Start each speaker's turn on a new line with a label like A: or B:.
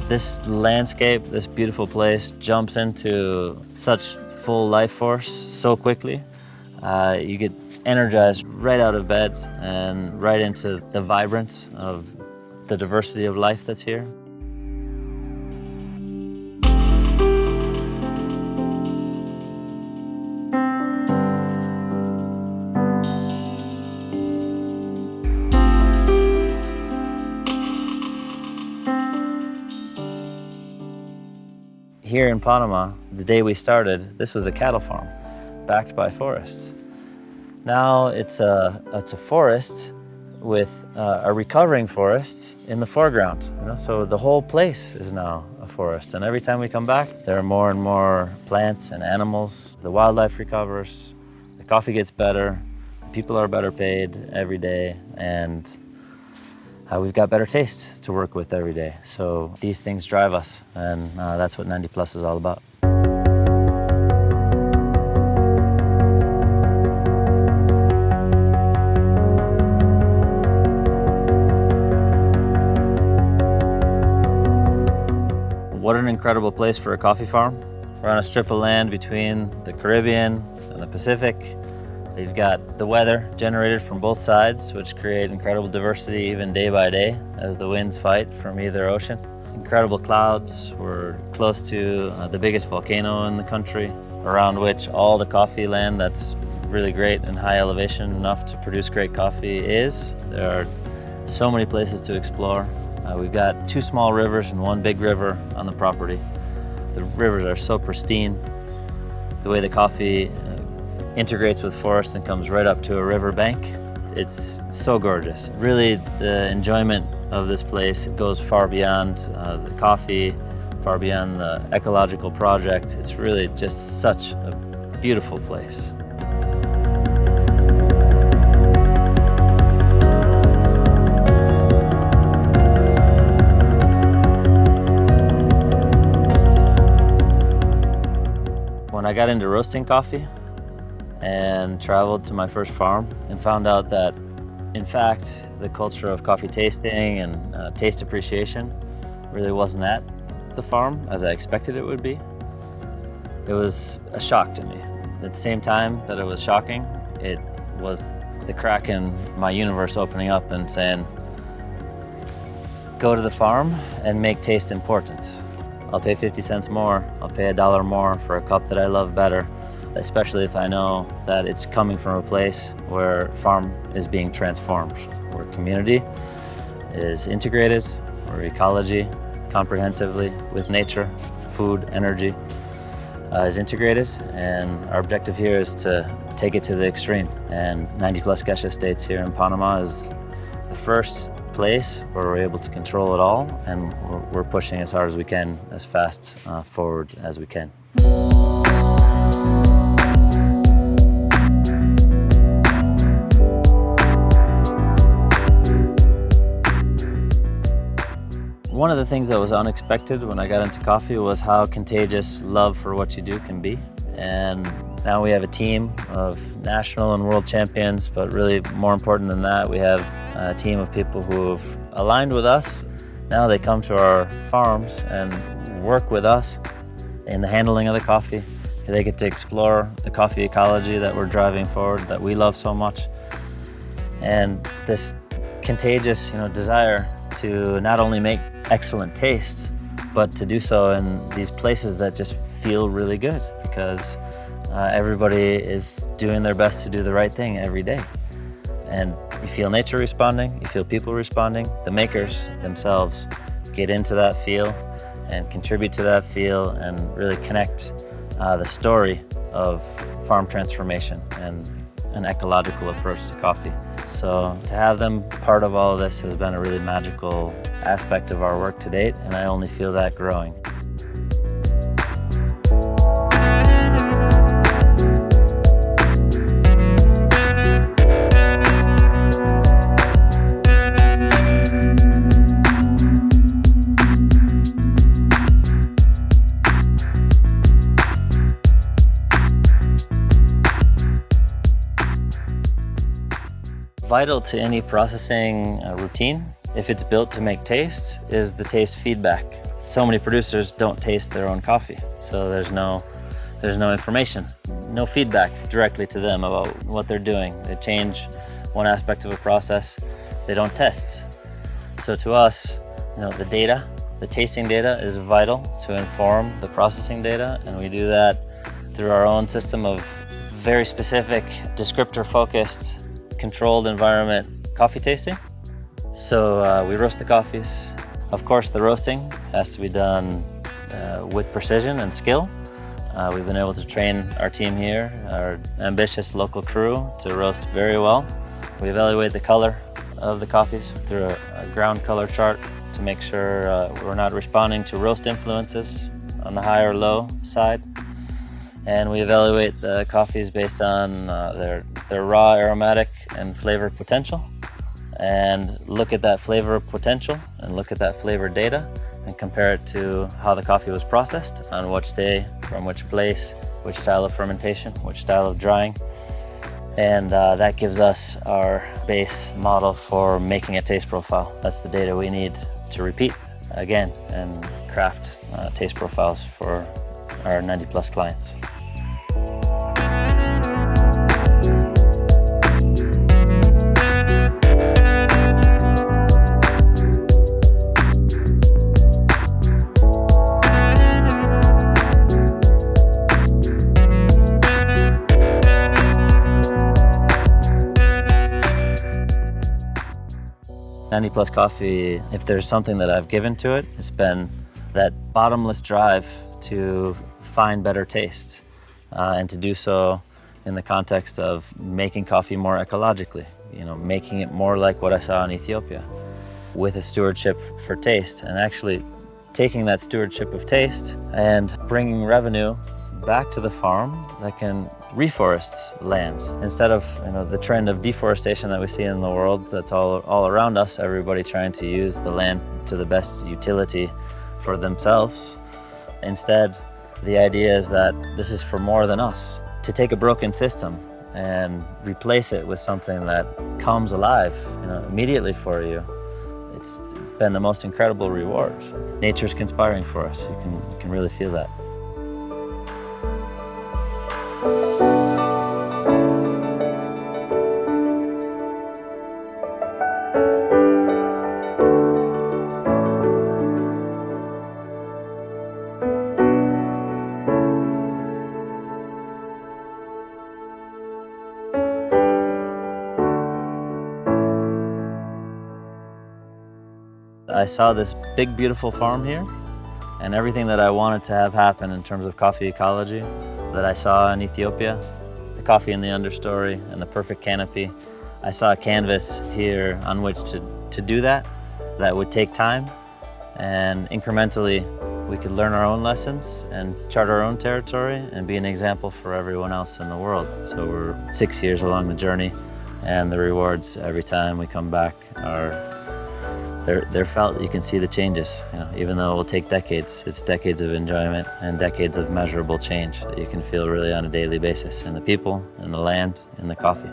A: This landscape, this beautiful place jumps into such full life force so quickly. You get energized right out of bed and right into the vibrance of the diversity of life that's here. Here in Panama, the day we started, this was a cattle farm backed by forests. Now it's a forest with a recovering forest in the foreground. So the whole place is now a forest. And every time we come back, there are more and more plants and animals. The wildlife recovers, the coffee gets better, the people are better paid every day, and we've got better taste to work with every day. So these things drive us, and that's what 90 Plus is all about. What an incredible place for a coffee farm. We're on a strip of land between the Caribbean and the Pacific. You've got the weather generated from both sides, which create incredible diversity even day by day as the winds fight from either ocean. Incredible clouds. We're close to the biggest volcano in the country, around which all the coffee land that's really great and high elevation enough to produce great coffee is. There are so many places to explore. We've got 2 small rivers and 1 big river on the property. The rivers are so pristine. The way the coffee integrates with forest and comes right up to a river bank. It's so gorgeous. Really, the enjoyment of this place goes far beyond the coffee, far beyond the ecological project. It's really just such a beautiful place. When I got into roasting coffee and traveled to my first farm and found out that, in fact, the culture of coffee tasting and taste appreciation really wasn't at the farm as I expected it would be, it was a shock to me. At the same time that it was shocking, it was the crack in my universe opening up and saying, go to the farm and make taste important. I'll pay 50 cents more, I'll pay $1 more for a cup that I love better, especially if I know that it's coming from a place where farm is being transformed, where community is integrated, where ecology comprehensively with nature, food, energy is integrated. And our objective here is to take it to the extreme. And 90 Plus Gesha Estates here in Panama is the first place where we're able to control it all, and we're pushing as hard as we can, as fast forward as we can. One of the things that was unexpected when I got into coffee was how contagious love for what you do can be. And now we have a team of national and world champions, but really more important than that, we have a team of people who have aligned with us. Now they come to our farms and work with us in the handling of the coffee. They get to explore the coffee ecology that we're driving forward, that we love so much. And this contagious, desire to not only make excellent taste, but to do so in these places that just feel really good, because everybody is doing their best to do the right thing every day. And you feel nature responding, you feel people responding, the makers themselves get into that feel and contribute to that feel and really connect the story of farm transformation and an ecological approach to coffee. So to have them part of all of this has been a really magical aspect of our work to date, and I only feel that growing. Vital to any processing routine, if it's built to make taste, is the taste feedback. So many producers don't taste their own coffee, so there's no information, no feedback directly to them about what they're doing. They change one aspect of a process, they don't test. So to us, the data, the tasting data is vital to inform the processing data, and we do that through our own system of very specific, descriptor-focused, controlled environment coffee tasting. So we roast the coffees. Of course, the roasting has to be done with precision and skill. We've been able to train our team here, our ambitious local crew, to roast very well. We evaluate the color of the coffees through a ground color chart to make sure we're not responding to roast influences on the high or low side. And we evaluate the coffees based on their raw aromatic and flavor potential, and look at that flavor potential and look at that flavor data and compare it to how the coffee was processed, on which day, from which place, which style of fermentation, which style of drying. And that gives us our base model for making a taste profile. That's the data we need to repeat again and craft taste profiles for our 90+ clients. 90+ Coffee, if there's something that I've given to it, it's been that bottomless drive to find better taste, and to do so in the context of making coffee more ecologically, making it more like what I saw in Ethiopia, with a stewardship for taste, and actually taking that stewardship of taste and bringing revenue back to the farm that can reforest lands. Instead of the trend of deforestation that we see in the world that's all around us, everybody trying to use the land to the best utility for themselves. Instead, the idea is that this is for more than us. To take a broken system and replace it with something that comes alive immediately for you, it's been the most incredible reward. Nature's conspiring for us. You can really feel that. I saw this big, beautiful farm here, and everything that I wanted to have happen in terms of coffee ecology that I saw in Ethiopia, the coffee in the understory and the perfect canopy. I saw a canvas here on which to do that would take time, and incrementally we could learn our own lessons and chart our own territory and be an example for everyone else in the world. So we're 6 years along the journey, and the rewards every time we come back are they're felt. You can see the changes. Even though it will take decades, it's decades of enjoyment and decades of measurable change that you can feel really on a daily basis in the people, in the land, in the coffee.